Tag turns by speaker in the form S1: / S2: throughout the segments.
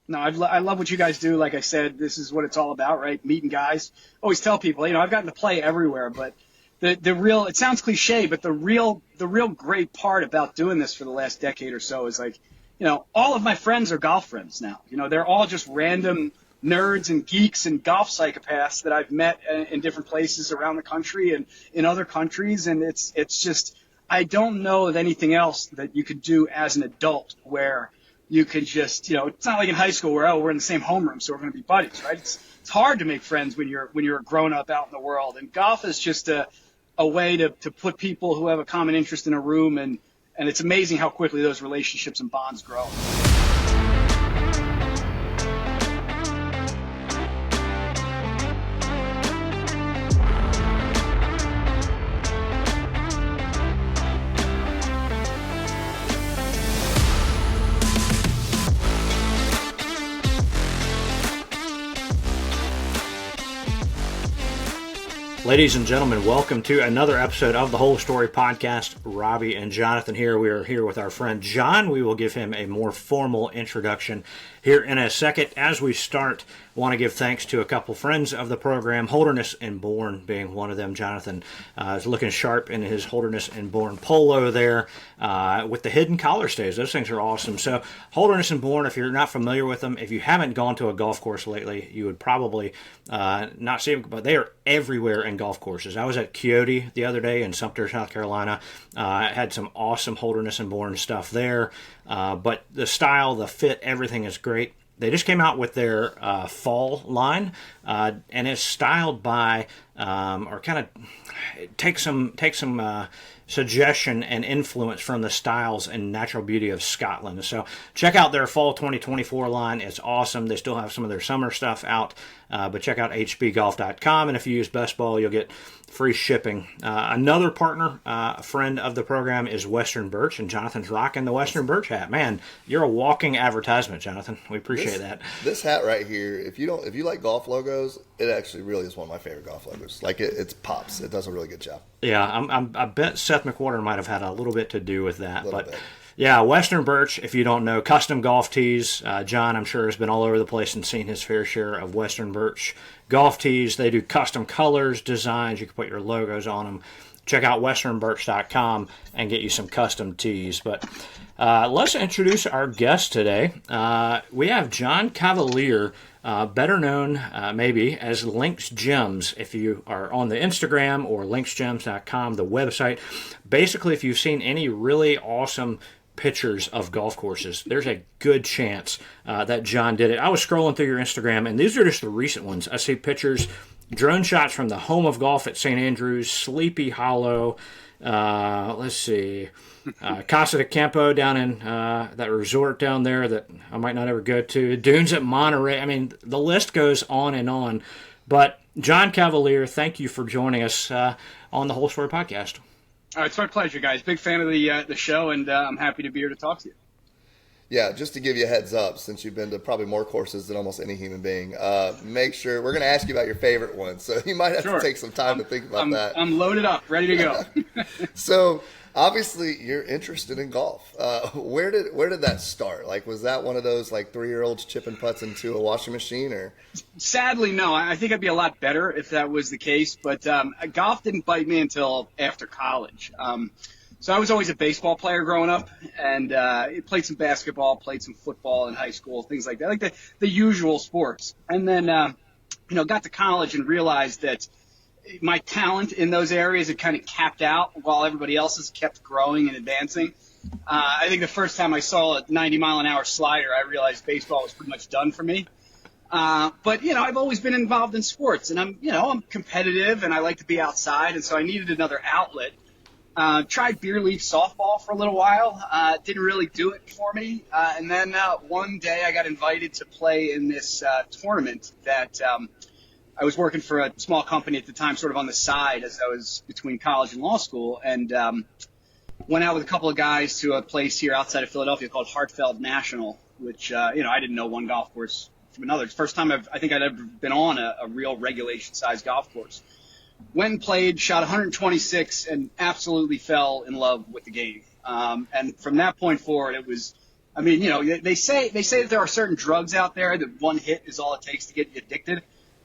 S1: No, I love what you guys do. Like I said, this is what it's all about, right? Meeting guys. Always tell people, I've gotten to play everywhere, but the real, it sounds cliche, but the real great part about doing this for the last decade or so is like, all of my friends are golf friends now. They're all just random nerds and geeks and golf psychopaths that I've met in different places around the country and in other countries. And it's just, I don't know of anything else that you could do as an adult where you could just, it's not like in high school where, we're in the same homeroom, so we're going to be buddies, right? It's hard to make friends when you're a grown up out in the world. And golf is just a way to put people who have a common interest in a room, and it's amazing how quickly those relationships and bonds grow.
S2: Ladies and gentlemen, welcome to another episode of the Whole Story Podcast. Robbie and Jonathan here. We are here with our friend John. We will give him a more formal introduction here in a second. As we start, I want to give thanks to a couple friends of the program, Holderness and Bourne being one of them. Jonathan is looking sharp in his Holderness and Bourne polo there with the hidden collar stays. Those things are awesome. So Holderness and Bourne, if you're not familiar with them, if you haven't gone to a golf course lately, you would probably not see them, but they are everywhere in golf courses. I was at Coyote the other day in Sumter, South Carolina. I had some awesome Holderness and Bourne stuff there. But the style, the fit, everything is great. They just came out with their fall line, and it's styled by, or kind of take some suggestion and influence from the styles and natural beauty of Scotland. So check out their fall 2024 line. It's awesome. They still have some of their summer stuff out, but check out hbgolf.com, and if you use Best Ball, you'll get free shipping. Another partner, a friend of the program, is Western Birch, and Jonathan's rocking the Western Birch hat. Man, you're a walking advertisement, Jonathan. We appreciate that.
S3: This hat right here, if you like golf logos, it actually really is one of my favorite golf logos. Like it pops. It does a really good job.
S2: Yeah, I bet Seth McWhorter might have had a little bit to do with that, but.
S3: Bit.
S2: Yeah, Western Birch, if you don't know, custom golf tees. John, I'm sure, has been all over the place and seen his fair share of Western Birch golf tees. They do custom colors, designs. You can put your logos on them. Check out westernbirch.com and get you some custom tees. But let's introduce our guest today. We have Jon Cavalier, better known maybe as LinksGems. If you are on the Instagram or linksgems.com, the website. Basically, if you've seen any really awesome pictures of golf courses, there's a good chance that John did it. I was scrolling through your Instagram, and these are just the recent ones. I see pictures, drone shots from the home of golf at St. Andrews, Sleepy Hollow, let's see, Casa de Campo down in that resort down there that I might not ever go to, dunes at Monterey. I mean, the list goes on and on. But Jon Cavalier, thank you for joining us on the Whole Story Podcast.
S1: It's my pleasure, guys. Big fan of the show, and I'm happy to be here to talk to you.
S3: Yeah, just to give you a heads up, since you've been to probably more courses than almost any human being, make sure we're going to ask you about your favorite one. So you might have to take some time to think about that.
S1: I'm loaded up, ready to go.
S3: So obviously you're interested in golf. Where did that start? Like, was that one of those like 3-year-olds chipping putts into a washing machine, or?
S1: Sadly, no. I think I'd be a lot better if that was the case. But golf didn't bite me until after college. So I was always a baseball player growing up, and played some basketball, played some football in high school, things like that, like the usual sports. And then, got to college and realized that my talent in those areas had kind of capped out while everybody else's kept growing and advancing. I think the first time I saw a 90-mile-an-hour slider, I realized baseball was pretty much done for me. But I've always been involved in sports, and I'm competitive, and I like to be outside, and so I needed another outlet. Tried beer league softball for a little while. Didn't really do it for me. And then one day I got invited to play in this tournament that I was working for a small company at the time, sort of on the side as I was between college and law school, and went out with a couple of guys to a place here outside of Philadelphia called Hartfeld National, which, I didn't know one golf course from another. It's the first time I think I'd ever been on a real regulation-sized golf course. Went and played, shot 126, and absolutely fell in love with the game. And from that point forward, it was I mean, they say that there are certain drugs out there that one hit is all it takes to get you addicted.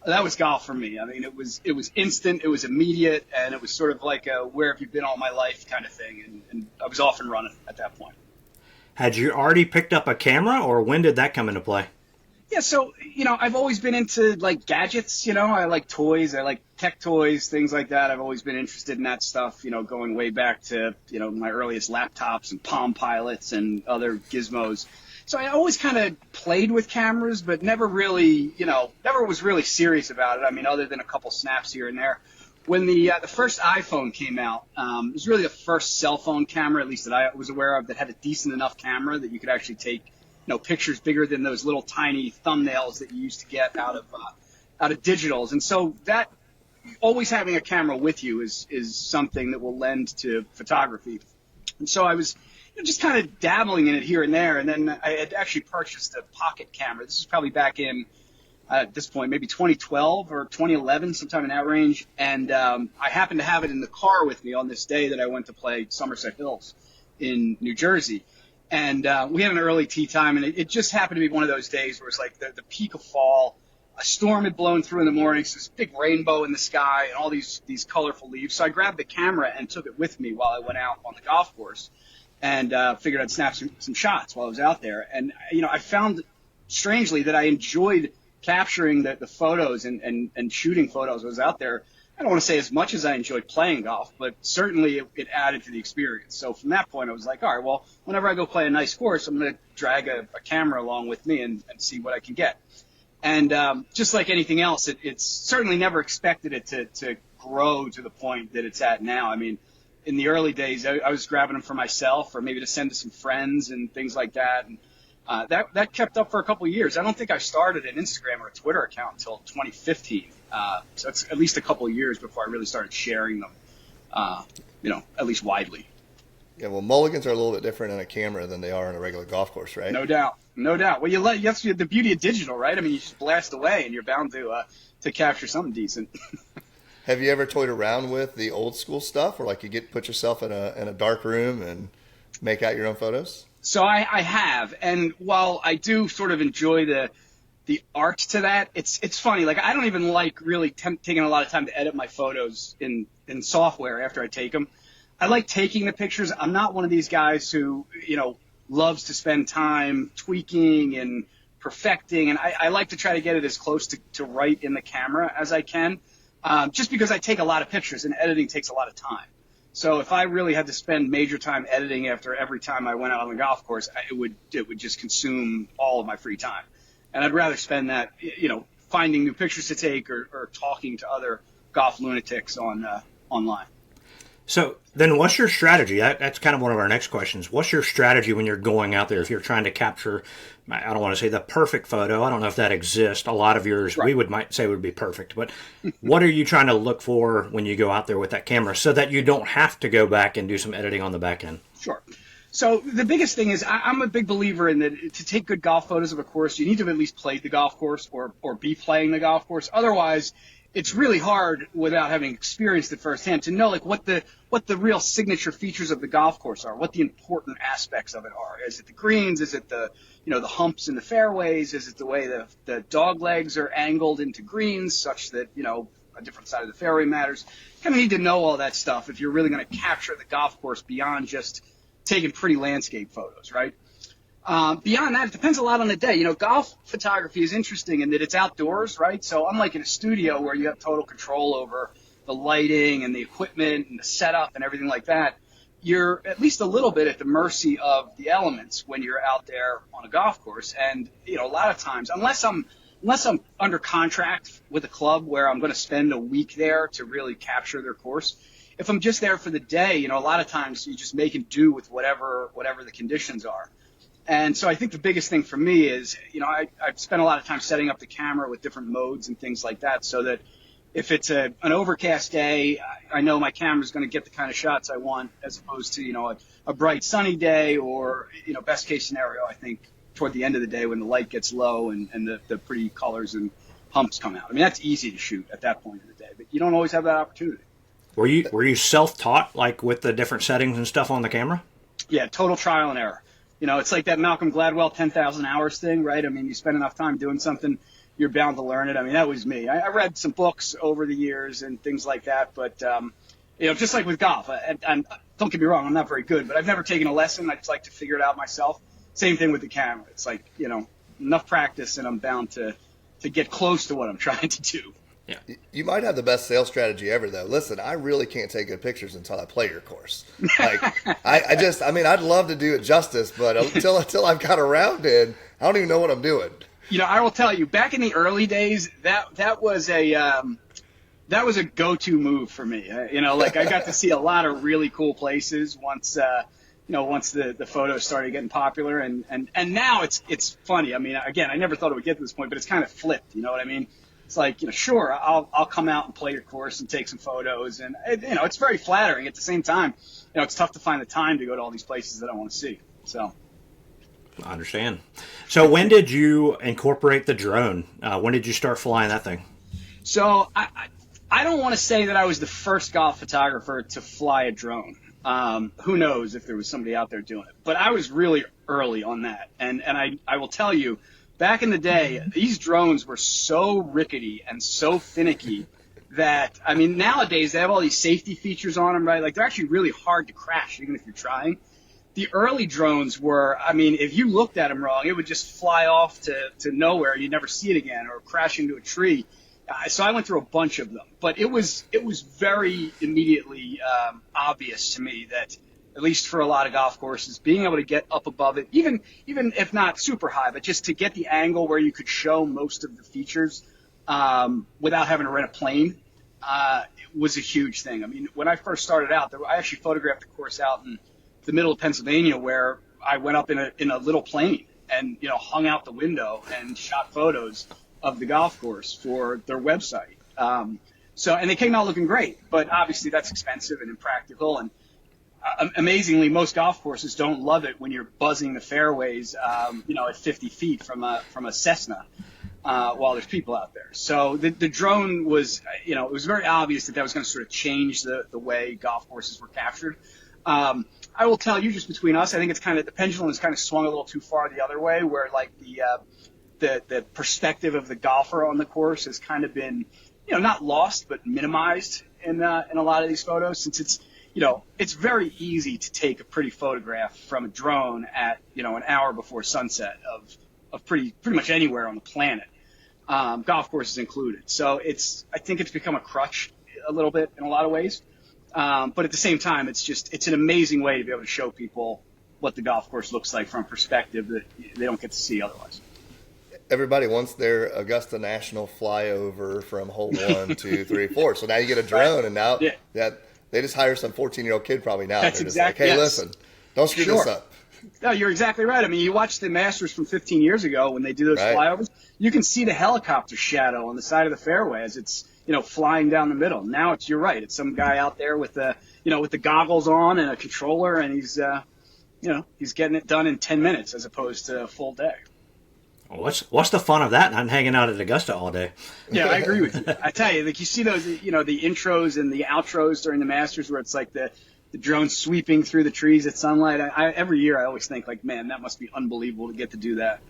S1: That was golf for me. I mean, it was instant, it was immediate, and it was sort of like a where have you been all my life kind of thing. And I was off and running at that point.
S2: Had you already picked up a camera, or when did that come into play?
S1: Yeah, so, I've always been into, like, gadgets, I like toys, I like tech toys, things like that. I've always been interested in that stuff, going way back to, my earliest laptops and Palm Pilots and other gizmos. So I always kind of played with cameras, but never really, never was really serious about it. I mean, other than a couple snaps here and there. When the first iPhone came out, it was really the first cell phone camera, at least that I was aware of, that had a decent enough camera that you could actually take pictures bigger than those little tiny thumbnails that you used to get out of digitals. And so that always having a camera with you is something that will lend to photography. And so I was just kind of dabbling in it here and there. And then I had actually purchased a pocket camera. This was probably back in, at this point, maybe 2012 or 2011, sometime in that range. And I happened to have it in the car with me on this day that I went to play Somerset Hills in New Jersey. And we had an early tee time, and it just happened to be one of those days where it was like the peak of fall. A storm had blown through in the morning, so this big rainbow in the sky and all these colorful leaves. So I grabbed the camera and took it with me while I went out on the golf course and figured I'd snap some shots while I was out there. And, I found, strangely, that I enjoyed capturing the photos and shooting photos I was out there. I don't want to say as much as I enjoyed playing golf, but certainly it added to the experience. So from that point, I was like, all right, well, whenever I go play a nice course, I'm going to drag a camera along with me and see what I can get. And just like anything else, it's certainly never expected it to grow to the point that it's at now. I mean, in the early days, I was grabbing them for myself or maybe to send to some friends and things like that. And that kept up for a couple of years. I don't think I started an Instagram or a Twitter account until 2015. So it's at least a couple of years before I really started sharing them, at least widely.
S3: Yeah, well, mulligans are a little bit different on a camera than they are on a regular golf course, right?
S1: No doubt. Well, that's the beauty of digital, right? I mean, you just blast away and you're bound to capture something decent.
S3: Have you ever toyed around with the old school stuff, or like you put yourself in a dark room and make out your own photos?
S1: So I have, and while I do sort of enjoy the art to that, it's funny. Like, I don't even like really taking a lot of time to edit my photos in software after I take them. I like taking the pictures. I'm not one of these guys who, loves to spend time tweaking and perfecting, and I like to try to get it as close to right in the camera as I can, just because I take a lot of pictures and editing takes a lot of time. So if I really had to spend major time editing after every time I went out on the golf course, it would just consume all of my free time. And I'd rather spend that, finding new pictures to take or talking to other golf lunatics online.
S2: So then what's your strategy? That's kind of one of our next questions. What's your strategy when you're going out there if you're trying to capture, I don't want to say the perfect photo. I don't know if that exists. A lot of yours
S1: right.
S2: might say would be perfect. But what are you trying to look for when you go out there with that camera so that you don't have to go back and do some editing on the back end?
S1: Sure. So the biggest thing is I'm a big believer in that to take good golf photos of a course, you need to have at least played the golf course or be playing the golf course. Otherwise, it's really hard without having experienced it firsthand to know like what the real signature features of the golf course are, what the important aspects of it are. Is it the greens? Is it the humps in the fairways? Is it the way the dog legs are angled into greens such that a different side of the fairway matters? You kind of need to know all that stuff if you're really going to capture the golf course beyond just taking pretty landscape photos, right? Beyond that, it depends a lot on the day. Golf photography is interesting in that it's outdoors, right? So unlike in a studio where you have total control over the lighting and the equipment and the setup and everything like that, you're at least a little bit at the mercy of the elements when you're out there on a golf course. And, a lot of times, unless I'm under contract with a club where I'm going to spend a week there to really capture their course, if I'm just there for the day, a lot of times you just make and do with whatever the conditions are. And so I think the biggest thing for me is, I've spent a lot of time setting up the camera with different modes and things like that so that if it's an overcast day, I know my camera's going to get the kind of shots I want as opposed to, a bright sunny day or, best case scenario, I think toward the end of the day when the light gets low and the pretty colors and humps come out. I mean, that's easy to shoot at that point of the day, but you don't always have that opportunity.
S2: Were you self-taught, like with the different settings and stuff on the camera?
S1: Yeah, total trial and error. It's like that Malcolm Gladwell 10,000 hours thing, right? I mean, you spend enough time doing something, you're bound to learn it. I mean, that was me. I read some books over the years and things like that, but just like with golf, and don't get me wrong, I'm not very good, but I've never taken a lesson. I just like to figure it out myself. Same thing with the camera. It's like, enough practice and I'm bound to get close to what I'm trying to do.
S2: Yeah.
S3: You might have the best sales strategy ever, though. Listen, I really can't take good pictures until I play your course. Like, I'd love to do it justice, but until I've got around it, I don't even know what I'm doing.
S1: I will tell you, back in the early days, that was a go-to move for me. I got to see a lot of really cool places once the photos started getting popular, and now it's funny. I mean, again, I never thought it would get to this point, but it's kind of flipped. You know what I mean? It's like, sure, I'll come out and play your course and take some photos, and it's very flattering. At the same time, it's tough to find the time to go to all these places that I want to see. So,
S2: I understand. So, when did you incorporate the drone? When did you start flying that thing?
S1: So, I don't want to say that I was the first golf photographer to fly a drone. Who knows if there was somebody out there doing it, but I was really early on that, and I will tell you. Back in the day, these drones were so rickety and so finicky that, I mean, nowadays they have all these safety features on them, right? Like, they're actually really hard to crash, even if you're trying. The early drones were, I mean, if you looked at them wrong, it would just fly off to nowhere. You'd never see it again, or crash into a tree. So I went through a bunch of them. But it was very immediately obvious to me that, at least for a lot of golf courses, being able to get up above it, even if not super high, but just to get the angle where you could show most of the features without having to rent a plane, was a huge thing. I mean, when I first started out, I actually photographed a course out in the middle of Pennsylvania where I went up in a little plane and hung out the window and shot photos of the golf course for their website. And they came out looking great, but obviously that's expensive and impractical. And amazingly, most golf courses don't love it when you're buzzing the fairways, at 50 feet from a Cessna while there's people out there. So the drone was, it was very obvious that was going to sort of change the way golf courses were captured. I will tell you, just between us, I think it's the pendulum has kind of swung a little too far the other way, where like the perspective of the golfer on the course has kind of been, not lost but minimized in a lot of these photos, since it's very easy to take a pretty photograph from a drone at, an hour before sunset of pretty much anywhere on the planet, golf courses included. So I think it's become a crutch a little bit in a lot of ways. But at the same time, it's an amazing way to be able to show people what the golf course looks like from a perspective that they don't get to see otherwise.
S3: Everybody wants their Augusta National flyover from hole 1, 2, 3, 4. So now you get a drone, and now that they just hire some 14-year-old kid probably now.
S1: That's
S3: They're
S1: exactly.
S3: Just like, hey,
S1: yes.
S3: listen, don't screw this up.
S1: No, you're exactly right. I mean, you watch the Masters from 15 years ago when they do those flyovers. You can see the helicopter shadow on the side of the fairway as it's flying down the middle. Now you're right. It's some guy out there with the goggles on and a controller, and he's getting it done in 10 minutes as opposed to a full day.
S2: What's the fun of that? Not hanging out at Augusta all day.
S1: Yeah, I agree with you. I tell you, like, you see those, the intros and the outros during the Masters where it's like the drone sweeping through the trees at sunlight. Every year I always think, like, man, that must be unbelievable to get to do that.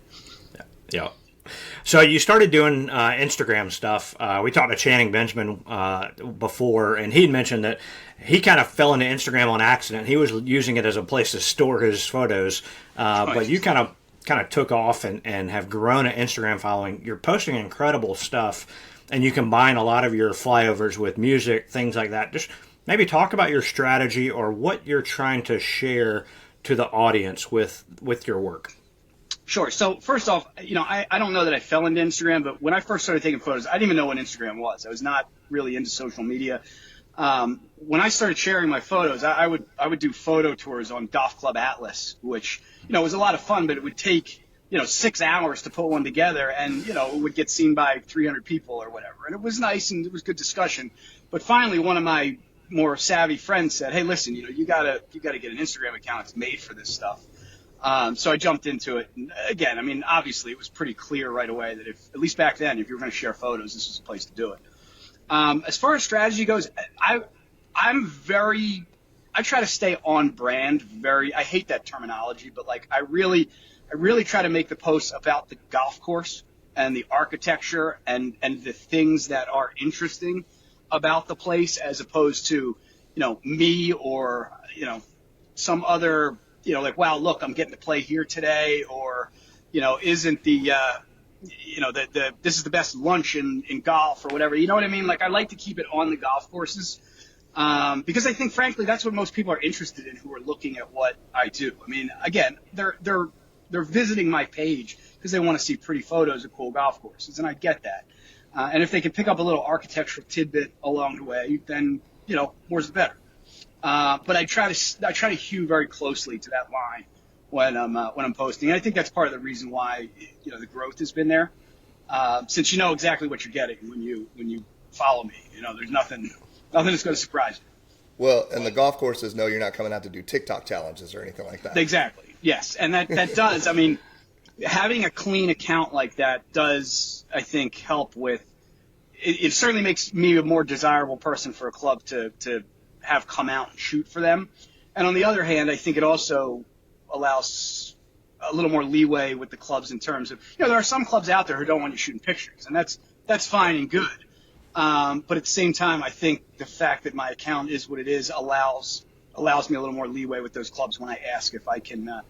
S2: Yeah. So you started doing Instagram stuff. We talked to Channing Benjamin before, and he'd mentioned that he kind of fell into Instagram on accident. He was using it as a place to store his photos, but you kind of took off and have grown an Instagram following. You're posting incredible stuff, and you combine a lot of your flyovers with music, things like that. Just maybe talk about your strategy or what you're trying to share to the audience with your work.
S1: Sure. So first off, I don't know that I fell into Instagram, but when I first started taking photos, I didn't even know what Instagram was. I was not really into social media. When I started sharing my photos, I would do photo tours on Golf Club Atlas, which, was a lot of fun, but it would take, 6 hours to put one together, and, it would get seen by 300 people or whatever. And it was nice and it was good discussion. But finally, one of my more savvy friends said, hey, listen, you gotta get an Instagram account. It's made for this stuff. So I jumped into it. And again, I mean, obviously it was pretty clear right away that at least back then, if you were going to share photos, this was the place to do it. As far as strategy goes, I I try to stay on brand. I hate that terminology, but like I really try to make the posts about the golf course and the architecture and the things that are interesting about the place, as opposed to, me or, some other, like, wow, look, I'm getting to play here today, or, isn't this is the best lunch in golf or whatever. You know what I mean? Like, I like to keep it on the golf courses, because I think, frankly, that's what most people are interested in who are looking at what I do. I mean, again, they're visiting my page because they want to see pretty photos of cool golf courses, and I get that. And if they can pick up a little architectural tidbit along the way, then, more's the better. But I try to hew very closely to that line when I'm posting. And I think that's part of the reason why, the growth has been there. Since you know exactly what you're getting when you follow me, there's nothing that's going to surprise you.
S3: Well, and the golf courses know you're not coming out to do TikTok challenges or anything like that.
S1: Exactly. Yes. And that does, I mean, having a clean account like that does, I think, help with it certainly makes me a more desirable person for a club to have come out and shoot for them. And on the other hand, I think it also allows a little more leeway with the clubs in terms of, there are some clubs out there who don't want you shooting pictures, and that's fine and good. But at the same time, I think the fact that my account is what it is allows me a little more leeway with those clubs when I ask if I can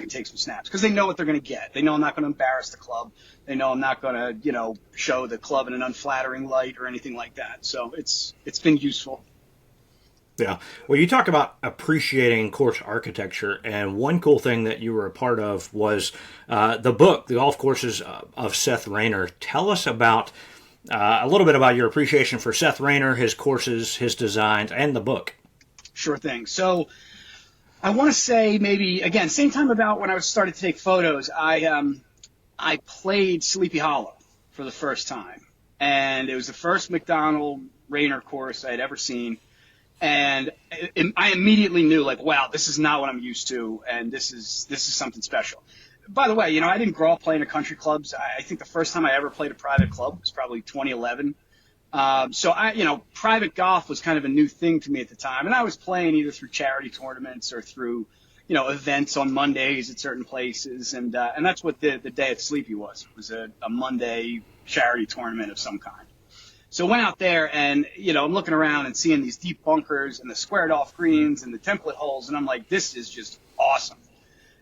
S1: take some snaps, because they know what they're going to get. They know I'm not going to embarrass the club. They know I'm not going to, show the club in an unflattering light or anything like that. So it's been useful.
S2: Yeah. Well, you talk about appreciating course architecture, and one cool thing that you were a part of was the book, The Golf Courses of Seth Raynor. Tell us about a little bit about your appreciation for Seth Raynor, his courses, his designs, and the book.
S1: Sure thing. So I want to say maybe, again, same time about when I started to take photos, I played Sleepy Hollow for the first time. And it was the first McDonald Raynor course I had ever seen. And I immediately knew, like, wow, this is not what I'm used to, and this is something special. By the way, I didn't grow up playing at country clubs. I think the first time I ever played a private club was probably 2011. So private golf was kind of a new thing to me at the time, and I was playing either through charity tournaments or through, events on Mondays at certain places, and that's what the day at Sleepy was. It was a Monday charity tournament of some kind. So I went out there and, I'm looking around and seeing these deep bunkers and the squared off greens and the template holes, and I'm like, this is just awesome.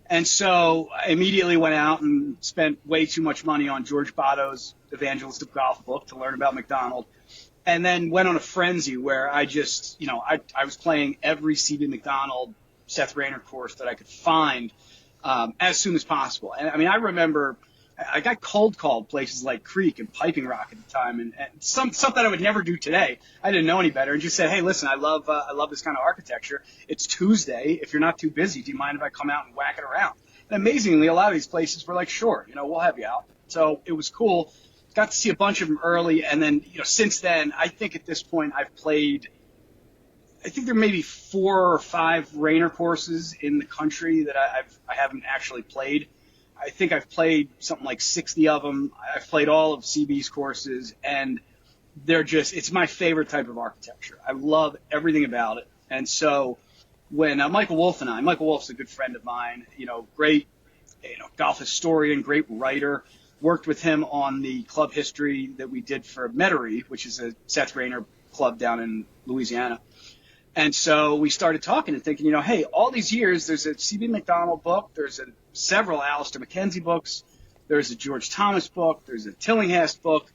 S1: And so I immediately went out and spent way too much money on George Botto's Evangelist of Golf book to learn about McDonald, and then went on a frenzy where I just, I was playing every CB McDonald Seth Raynor course that I could find as soon as possible. And I mean, I remember I got cold called places like Creek and Piping Rock at the time, and something I would never do today. I didn't know any better, and just said, hey, listen, I love this kind of architecture. It's Tuesday. If you're not too busy, do you mind if I come out and whack it around? And amazingly, a lot of these places were like, sure, we'll have you out. So it was cool. Got to see a bunch of them early, and then, since then, I think at this point I've played, I think there may be 4 or 5 Raynor courses in the country that I haven't actually played. I think I've played something like 60 of them. I've played all of CB's courses, and it's my favorite type of architecture. I love everything about it. And so when Michael Wolf's a good friend of mine, great, golf historian, great writer, worked with him on the club history that we did for Metairie, which is a Seth Raynor club down in Louisiana. And so we started talking and thinking, hey, all these years, there's a C.B. McDonald book, there's several Alistair Mackenzie books, there's a George Thomas book, there's a Tillinghast book.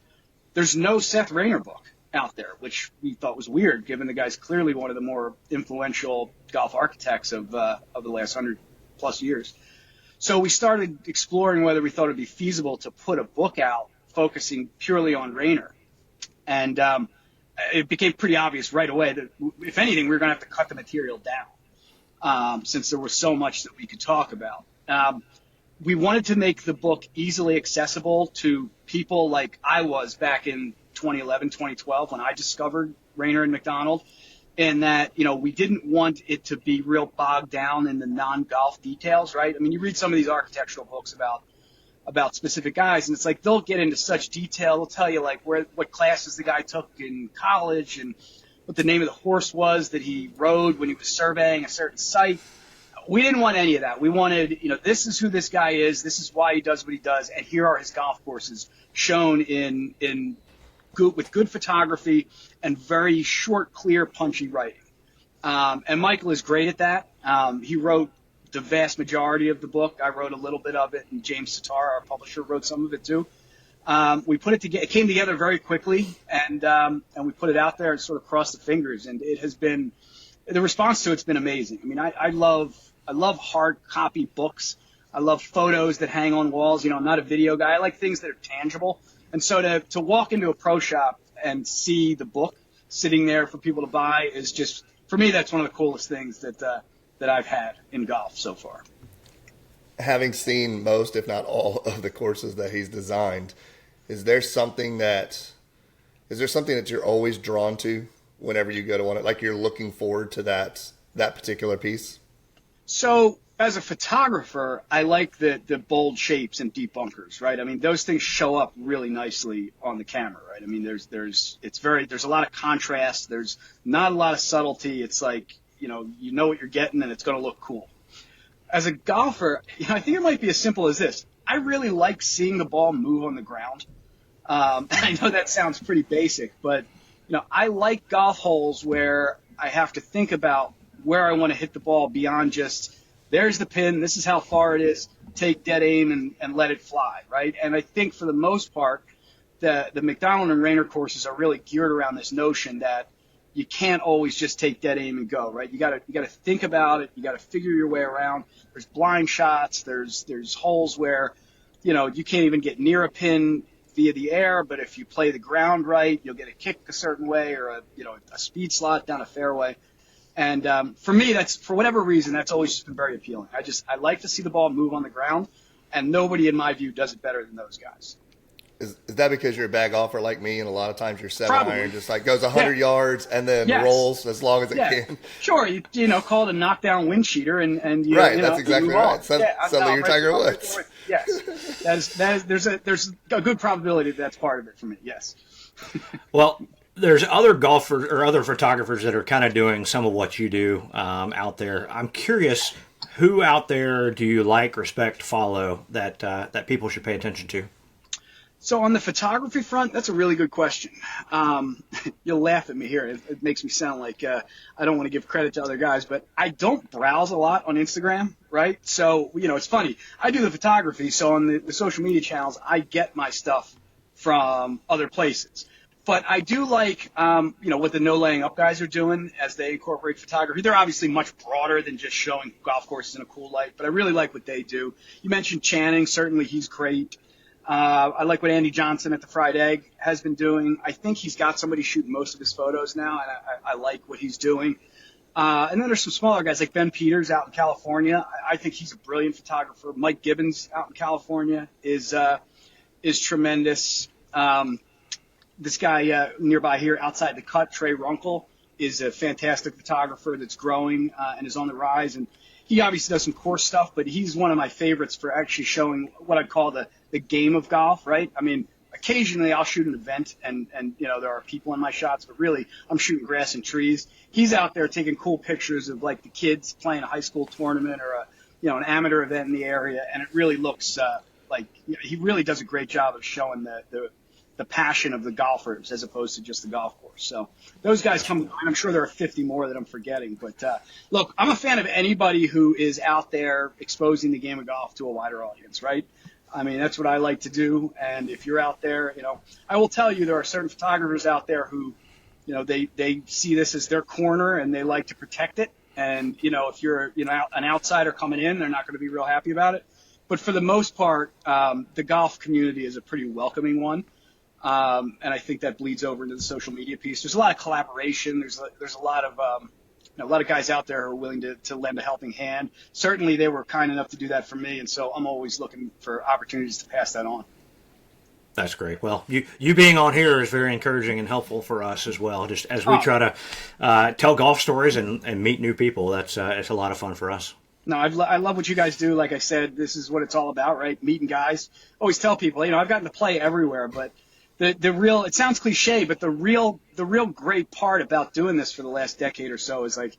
S1: There's no Seth Raynor book out there, which we thought was weird, given the guy's clearly one of the more influential golf architects of the last 100-plus years. So we started exploring whether we thought it would be feasible to put a book out focusing purely on Raynor. And it became pretty obvious right away that, if anything, we were going to have to cut the material down, since there was so much that we could talk about. We wanted to make the book easily accessible to people like I was back in 2011, 2012, when I discovered Raynor and McDonald, in that, we didn't want it to be real bogged down in the non-golf details, right? I mean, you read some of these architectural books about specific guys, and it's like they'll get into such detail. They'll tell you, like, what classes the guy took in college, what the name of the horse was that he rode when he was surveying a certain site. We didn't want any of that. We wanted, this is who this guy is. This is why he does what he does. And here are his golf courses shown with good photography and very short, clear, punchy writing. And Michael is great at that. He wrote the vast majority of the book. I wrote a little bit of it, and James Sitar, our publisher, wrote some of it too. We put it together. It came together very quickly, and we put it out there and sort of crossed the fingers. And it has been, the response to it's been amazing. I mean, I love hard copy books. I love photos that hang on walls. I'm not a video guy. I like things that are tangible. And so to walk into a pro shop and see the book sitting there for people to buy is just, for me, that's one of the coolest things that I've had in golf so far.
S3: Having seen most, if not all, of the courses that he's designed, is there something that you're always drawn to whenever you go to one? Like you're looking forward to that particular piece? So
S1: as a photographer, I like the bold shapes and deep bunkers, right? I mean, those things show up really nicely on the camera, right? I mean, there's a lot of contrast. There's not a lot of subtlety. It's like, you know what you're getting and it's going to look cool. As a golfer, I think it might be as simple as this. I really like seeing the ball move on the ground. I know that sounds pretty basic, but I like golf holes where I have to think about where I want to hit the ball beyond just, there's the pin, this is how far it is, take dead aim and let it fly, right? And I think for the most part, the McDonald and Raynor courses are really geared around this notion that you can't always just take dead aim and go, right? You gotta think about it. You gotta figure your way around. There's blind shots. There's holes where, you can't even get near a pin via the air, but if you play the ground right, you'll get a kick a certain way or a speed slot down a fairway. And for me, for whatever reason, that's always just been very appealing. I like to see the ball move on the ground, and nobody in my view does it better than those guys.
S3: Is that because you're a bad golfer like me, and a lot of times your 7-iron just like goes 100 yards and then rolls as long as it can?
S1: Sure, you call it a knockdown wind cheater, and you,
S3: right.
S1: You
S3: that's
S1: know,
S3: exactly right. Suddenly you're Tiger Woods.
S1: Yes, there's a good probability that's part of it for me. Yes.
S2: Well, there's other golfers or other photographers that are kind of doing some of what you do out there. I'm curious, who out there do you like, respect, follow that people should pay attention to?
S1: So on the photography front, that's a really good question. You'll laugh at me here. It makes me sound like I don't want to give credit to other guys, but I don't browse a lot on Instagram, right? So, it's funny. I do the photography, so on the social media channels, I get my stuff from other places. But I do like, what the No Laying Up guys are doing as they incorporate photography. They're obviously much broader than just showing golf courses in a cool light, but I really like what they do. You mentioned Channing. Certainly he's great. I like what Andy Johnson at the Fried Egg has been doing. I think he's got somebody shooting most of his photos now, and I like what he's doing. And then there's some smaller guys like Ben Peters out in California. I think he's a brilliant photographer. Mike Gibbons out in California is tremendous. This guy nearby here outside the cut, Trey Runkle, is a fantastic photographer that's growing and is on the rise. And he obviously does some course stuff, but he's one of my favorites for actually showing what I'd call the game of golf, right? I mean, occasionally I'll shoot an event and there are people in my shots, but really I'm shooting grass and trees. He's out there taking cool pictures of like the kids playing a high school tournament or an amateur event in the area. And it really looks like he really does a great job of showing the passion of the golfers as opposed to just the golf course. So those guys come, and I'm sure there are 50 more that I'm forgetting. But look, I'm a fan of anybody who is out there exposing the game of golf to a wider audience, right? I mean, that's what I like to do. And if you're out there, I will tell you there are certain photographers out there who, they see this as their corner and they like to protect it. And, if you're, an outsider coming in, they're not going to be real happy about it. But for the most part, the golf community is a pretty welcoming one. And I think that bleeds over into the social media piece. There's a lot of collaboration. There's a lot of a lot of guys out there who are willing to lend a helping hand. Certainly, they were kind enough to do that for me, and so I'm always looking for opportunities to pass that on.
S2: That's great. Well, you being on here is very encouraging and helpful for us as well. Just as we try to tell golf stories and meet new people, it's a lot of fun for us.
S1: No, I love what you guys do. Like I said, this is what it's all about, right? Meeting guys. Always tell people, I've gotten to play everywhere, but the real, it sounds cliche, but the real great part about doing this for the last decade or so is like,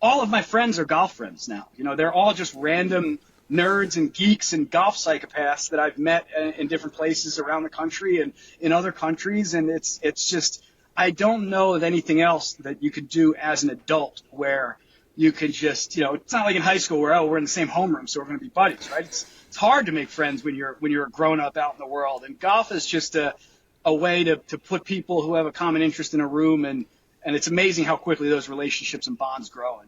S1: all of my friends are golf friends now. They're all just random nerds and geeks and golf psychopaths that I've met in different places around the country and in other countries. And it's just, I don't know of anything else that you could do as an adult where you could just, it's not like in high school where, we're in the same homeroom, so we're going to be buddies, right? It's hard to make friends when you're a grown up out in the world. And golf is just a way to put people who have a common interest in a room, and it's amazing how quickly those relationships and bonds grow.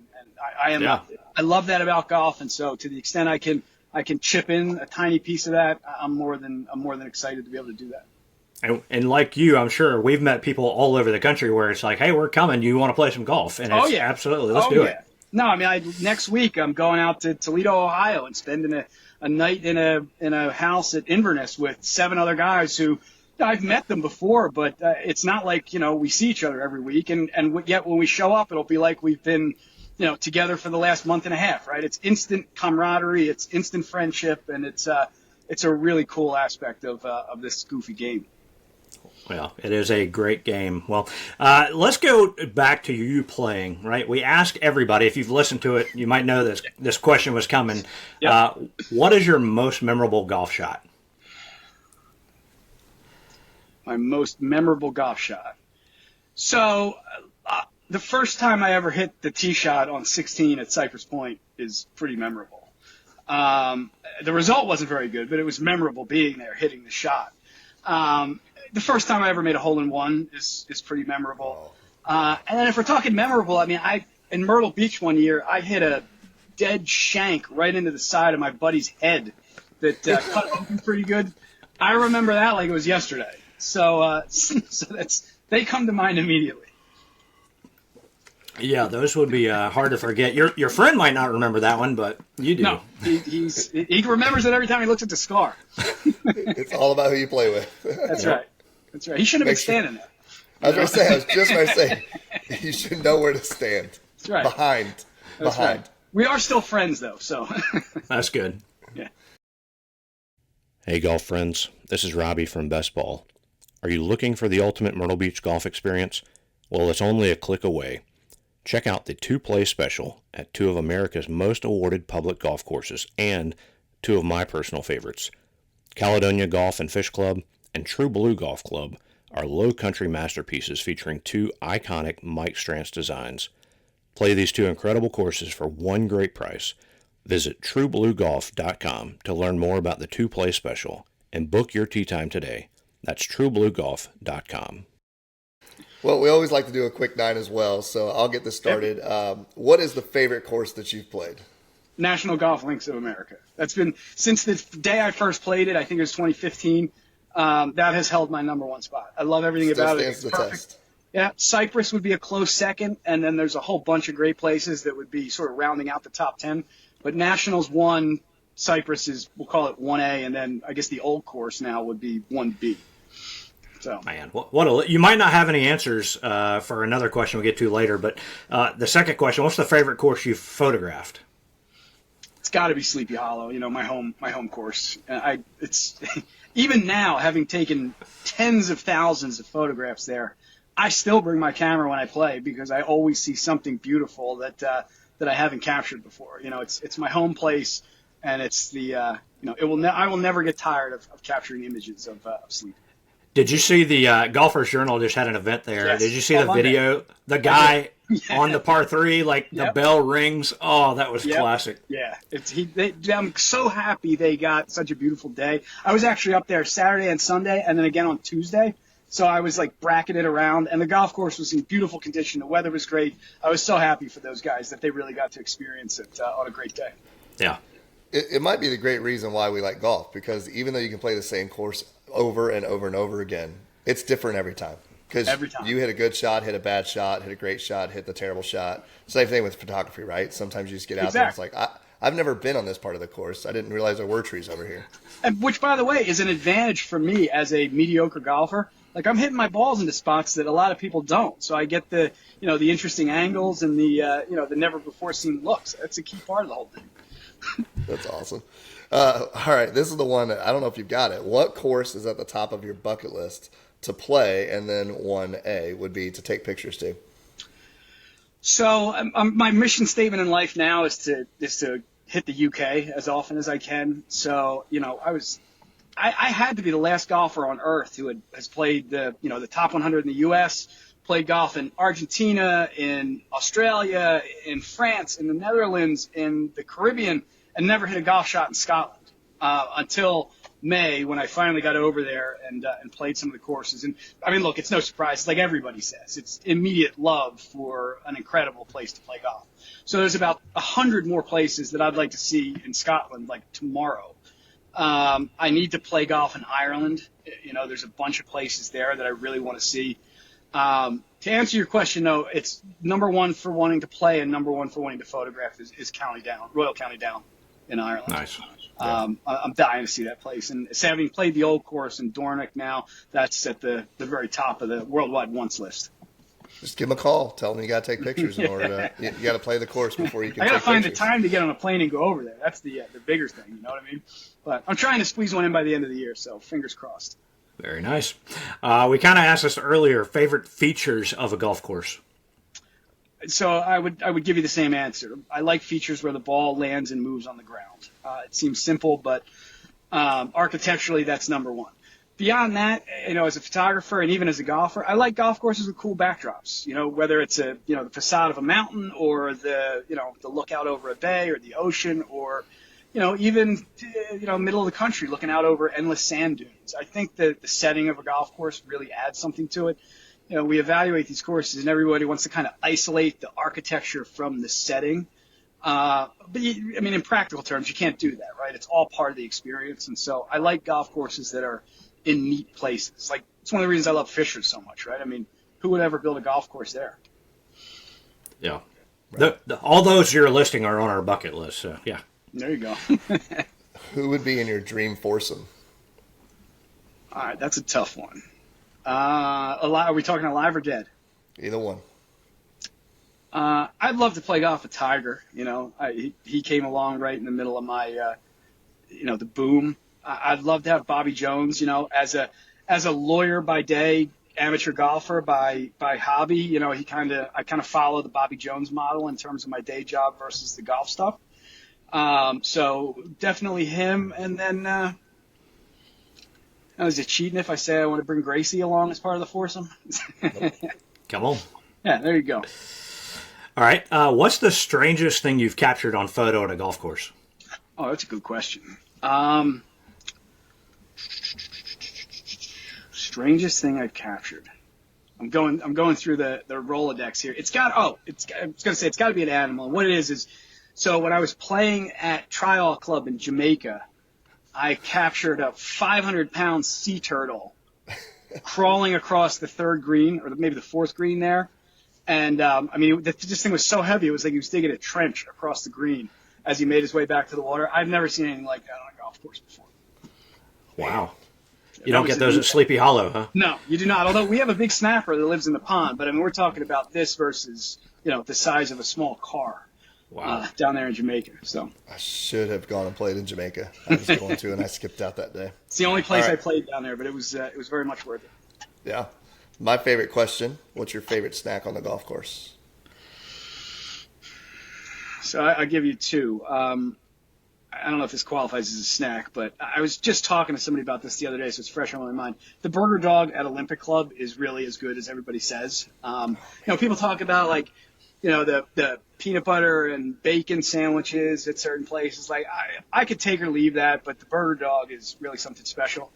S1: And I love that about golf. And so to the extent I can chip in a tiny piece of that, I'm more than excited to be able to do that.
S2: And like you, I'm sure we've met people all over the country where it's like, hey, we're coming. You want to play some golf? And it's absolutely, let's do it.
S1: No, I mean, next week I'm going out to Toledo, Ohio, and spending a night in a house at Inverness with 7 other guys who I've met them before, but it's not like we see each other every week, and yet when we show up, it'll be like we've been together for the last month and a half, right? It's instant camaraderie, it's instant friendship, and it's a really cool aspect of this goofy game.
S2: Well, it is a great game. Well, let's go back to you playing, right? We ask everybody, if you've listened to it, you might know this question was coming.
S1: Yep.
S2: What is your most memorable golf shot?
S1: My most memorable golf shot. So the first time I ever hit the tee shot on 16 at Cypress Point is pretty memorable. The result wasn't very good, but it was memorable being there, hitting the shot. The first time I ever made a hole-in-one is pretty memorable. And then if we're talking memorable, I mean, in Myrtle Beach one year, I hit a dead shank right into the side of my buddy's head that cut open pretty good. I remember that like it was yesterday. So they come to mind immediately.
S2: Yeah, those would be hard to forget. Your friend might not remember that one, but you do.
S1: No, he remembers it every time he looks at the scar.
S3: It's all about who you play with.
S1: That's right. That's right. He shouldn't have been standing there.
S3: I was just going to say, you should know where to stand.
S1: That's right.
S3: Behind.
S1: Right. We are still friends, though, so.
S2: That's good.
S1: Yeah.
S2: Hey, golf friends. This is Robbie from Best Ball. Are you looking for the ultimate Myrtle Beach golf experience? Well, it's only a click away. Check out the 2-play special at 2 of America's most awarded public golf courses and 2 of my personal favorites. Caledonia Golf and Fish Club and True Blue Golf Club are low country masterpieces featuring 2 iconic Mike Strantz designs. Play these 2 incredible courses for one great price. Visit truebluegolf.com to learn more about the 2-play special and book your tee time today. That's truebluegolf.com.
S3: Well, we always like to do a quick 9 as well, so I'll get this started. What is the favorite course that you've played?
S1: National Golf Links of America. That's been, since the day I first played it, I think it was 2015, that has held my number 1 spot. I love everything about it.
S3: Still stands the test.
S1: Yeah, Cypress would be a close second, and then there's a whole bunch of great places that would be sort of rounding out the top 10. But Nationals 1, Cypress is, we'll call it 1A, and then I guess the old course now would be 1B. So.
S2: Man, you might not have any answers for another question we'll get to later, but the second question, what's the favorite course you've photographed?
S1: It's got to be Sleepy Hollow, my home course. It's even now, having taken tens of thousands of photographs there, I still bring my camera when I play because I always see something beautiful that I haven't captured before. It's my home place, and it's the I will never get tired of capturing images of Sleepy.
S2: Did you see the Golfers Journal just had an event there?
S1: Yes.
S2: Did you see the video? The guy on the par 3, the bell rings. Oh, that was classic.
S1: Yeah, I'm so happy they got such a beautiful day. I was actually up there Saturday and Sunday, and then again on Tuesday. So I was bracketed around, and the golf course was in beautiful condition. The weather was great. I was so happy for those guys that they really got to experience it on a great day.
S2: Yeah.
S3: It might be the great reason why we like golf, because even though you can play the same course over and over and over again, it's different every time. Because you hit a good shot, hit a bad shot, hit a great shot, hit the terrible shot. Same thing with photography, right? Sometimes you just get out there and it's like, I've never been on this part of the course. I didn't realize there were trees over here.
S1: And which, by the way, is an advantage for me as a mediocre golfer. I'm hitting my balls into spots that a lot of people don't. So I get the interesting angles and the never before seen looks. That's a key part of the whole thing.
S3: That's awesome. All right, this is the one that I don't know if you've got it. What course is at the top of your bucket list to play, and then 1A would be to take pictures to?
S1: So my mission statement in life now is to hit the UK as often as I can. So, I had to be the last golfer on earth who has played the top 100 in the U.S., played golf in Argentina, in Australia, in France, in the Netherlands, in the Caribbean, and never hit a golf shot in Scotland until May, when I finally got over there and played some of the courses. And I mean, look, it's no surprise. It's like everybody says. It's immediate love for an incredible place to play golf. So there's about 100 more places that I'd like to see in Scotland, like tomorrow. I need to play golf in Ireland. There's a bunch of places there that I really want to see. To answer your question, though, it's number one for wanting to play and number one for wanting to photograph is Royal County Down in Ireland.
S2: Nice.
S1: I'm dying to see that place. And having played the old course in Dornoch now, that's at the very top of the worldwide once list.
S3: Just give them a call. Tell them you got to take pictures in order to. You got to play the course before you can.
S1: I got to find
S3: pictures.
S1: the time to get on a plane and go over there. That's the bigger thing. You know what I mean? But I'm trying to squeeze one in by the end of the year. So fingers crossed.
S2: Very nice. We kind of asked this earlier. Favorite features of a golf course?
S1: So I would give you the same answer. I like features where the ball lands and moves on the ground. It seems simple, but architecturally, that's number one. Beyond that, as a photographer and even as a golfer, I like golf courses with cool backdrops. Whether it's the facade of a mountain or the lookout over a bay or the ocean or even middle of the country looking out over endless sand dunes. I think that the setting of a golf course really adds something to it. We evaluate these courses and everybody wants to kind of isolate the architecture from the setting. But in practical terms, you can't do that, right? It's all part of the experience. And so I like golf courses that are in neat places. Like, it's one of the reasons I love Fishers so much, right? I mean, who would ever build a golf course there?
S2: Yeah. Right. All those you're listing are on our bucket list, so yeah.
S1: There you go.
S3: Who would be in your dream foursome?
S1: All right, that's a tough one. Are we talking alive or dead?
S3: Either one.
S1: I'd love to play golf with Tiger. He came along right in the middle of my, the boom. I'd love to have Bobby Jones. As a lawyer by day, amateur golfer by hobby. I kind of follow the Bobby Jones model in terms of my day job versus the golf stuff. So definitely him. And then, is it cheating if I say I want to bring Gracie along as part of the foursome?
S2: Come on.
S1: Yeah, there you go.
S2: All right. What's the strangest thing you've captured on photo at a golf course?
S1: Oh, that's a good question. Strangest thing I've captured. I'm going through the Rolodex here. It's got to be an animal. And what it is, so when I was playing at Trial Club in Jamaica, I captured a 500-pound sea turtle crawling across the third green, or maybe the fourth green there. And, this thing was so heavy, it was like he was digging a trench across the green as he made his way back to the water. I've never seen anything like that on a golf course before.
S2: Wow. You don't get those at Sleepy Hollow, huh?
S1: No, you do not. Although we have a big snapper that lives in the pond. But, we're talking about this versus, the size of a small car.
S2: Wow.
S1: Down there in Jamaica. So
S3: I should have gone and played in Jamaica. I was going to, and I skipped out that day.
S1: It's the only place I played down there, but it was very much worth it.
S3: Yeah. My favorite question, what's your favorite snack on the golf course?
S1: So I'll give you two. I don't know if this qualifies as a snack, but I was just talking to somebody about this the other day, so it's fresh on my mind. The burger dog at Olympic Club is really as good as everybody says. People talk about the peanut butter and bacon sandwiches at certain places. Like I could take or leave that, but the burger dog is really something special.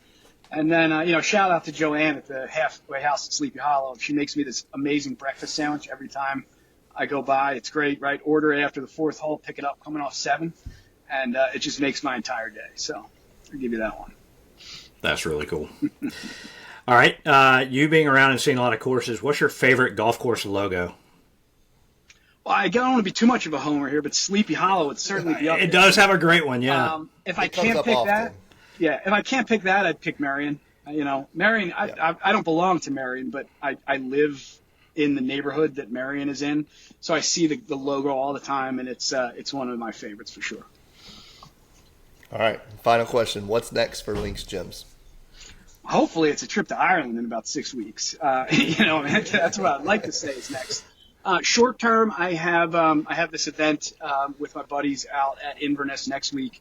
S1: And then, shout out to Joanne at the Halfway House at Sleepy Hollow. She makes me this amazing breakfast sandwich every time I go by. It's great, right? Order it after the fourth hole, pick it up coming off 7. And it just makes my entire day. So I'll give you that one.
S2: That's really cool. All right. You being around and seeing a lot of courses, what's your favorite golf course logo?
S1: Well, I don't want to be too much of a homer here, but Sleepy Hollow would certainly be up there.
S2: It does have a great one, yeah.
S1: If I can't pick that, if I can't pick that, I'd pick Marion. Marion, I don't belong to Marion, but I live in the neighborhood that Marion is in, so I see the logo all the time, and it's one of my favorites for sure.
S3: All right, final question. What's next for LinksGems?
S1: Hopefully it's a trip to Ireland in about 6 weeks. That's what I'd like to say is next. Short term, I have this event with my buddies out at Inverness next week.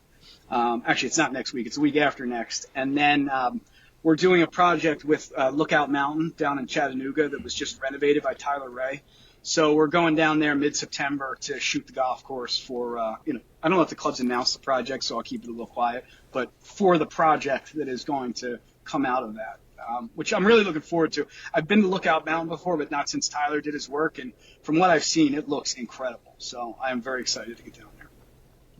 S1: Actually, it's not next week; it's the week after next. And then we're doing a project with Lookout Mountain down in Chattanooga that was just renovated by Tyler Ray. So we're going down there mid-September to shoot the golf course for, I don't know if the club's announced the project, so I'll keep it a little quiet, but for the project that is going to come out of that, which I'm really looking forward to. I've been to Lookout Mountain before, but not since Tyler did his work, and from what I've seen, it looks incredible. So I am very excited to get down there.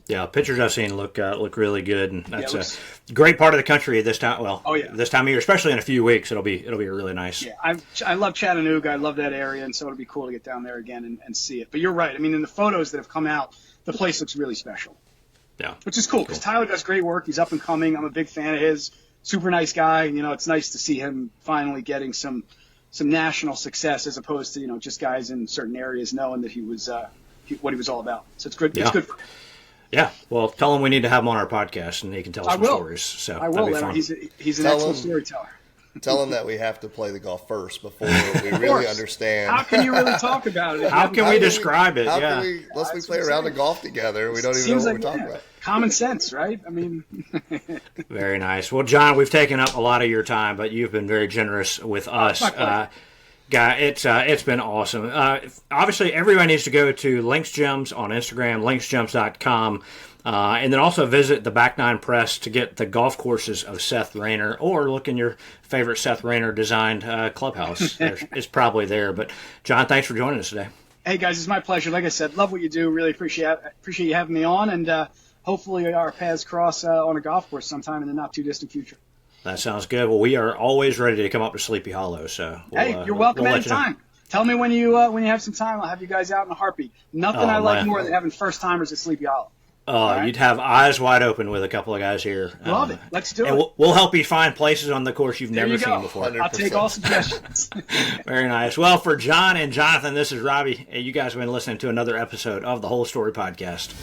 S2: Yeah, pictures I've seen look really good, and that's a great part of the country at this time. Well, this time of year, especially in a few weeks, it'll be really nice.
S1: Yeah, I love Chattanooga. I love that area, and so it'll be cool to get down there again and see it. But you're right. I mean, in the photos that have come out, the place looks really special.
S2: Yeah,
S1: which is cool because Tyler does great work. He's up and coming. I'm a big fan of his. Super nice guy. It's nice to see him finally getting some national success as opposed to just guys in certain areas knowing that he was what he was all about. So it's good.
S2: Yeah.
S1: It's good for him.
S2: Yeah, well, tell him we need to have him on our podcast, and he can tell some stories. So
S1: I will.
S2: That'd be fun.
S1: He's an excellent storyteller.
S3: Tell him that we have to play the golf first before we really understand.
S1: How can you really talk about it?
S2: How can we describe it?
S3: Unless we play around the golf together, we don't even know what we're talking about.
S1: Common sense, right? I mean.
S2: Very nice. Well, John, we've taken up a lot of your time, but you've been very generous with us. Guy, it's been awesome. Obviously, everyone needs to go to LinksGems on Instagram, linksgems.com, and then also visit the Back Nine Press to get the golf courses of Seth Raynor, or look in your favorite Seth Raynor designed clubhouse. It's probably there. But John, thanks for joining us today.
S1: Hey guys, it's my pleasure. Like I said, love what you do. Really appreciate you having me on, and hopefully our paths cross on a golf course sometime in the not too distant future.
S2: That sounds good. Well, we are always ready to come up to Sleepy Hollow. So
S1: you're welcome anytime. Tell me when you have some time. I'll have you guys out in a heartbeat. Nothing I like more than having first timers at Sleepy Hollow.
S2: You'd have eyes wide open with a couple of guys here.
S1: Love it. Let's do it.
S2: And we'll help you find places on the course you've never seen before.
S3: 100%.
S1: I'll take all suggestions.
S2: Very nice. Well, for John and Jonathan, this is Robbie. You guys have been listening to another episode of the Whole Story Podcast.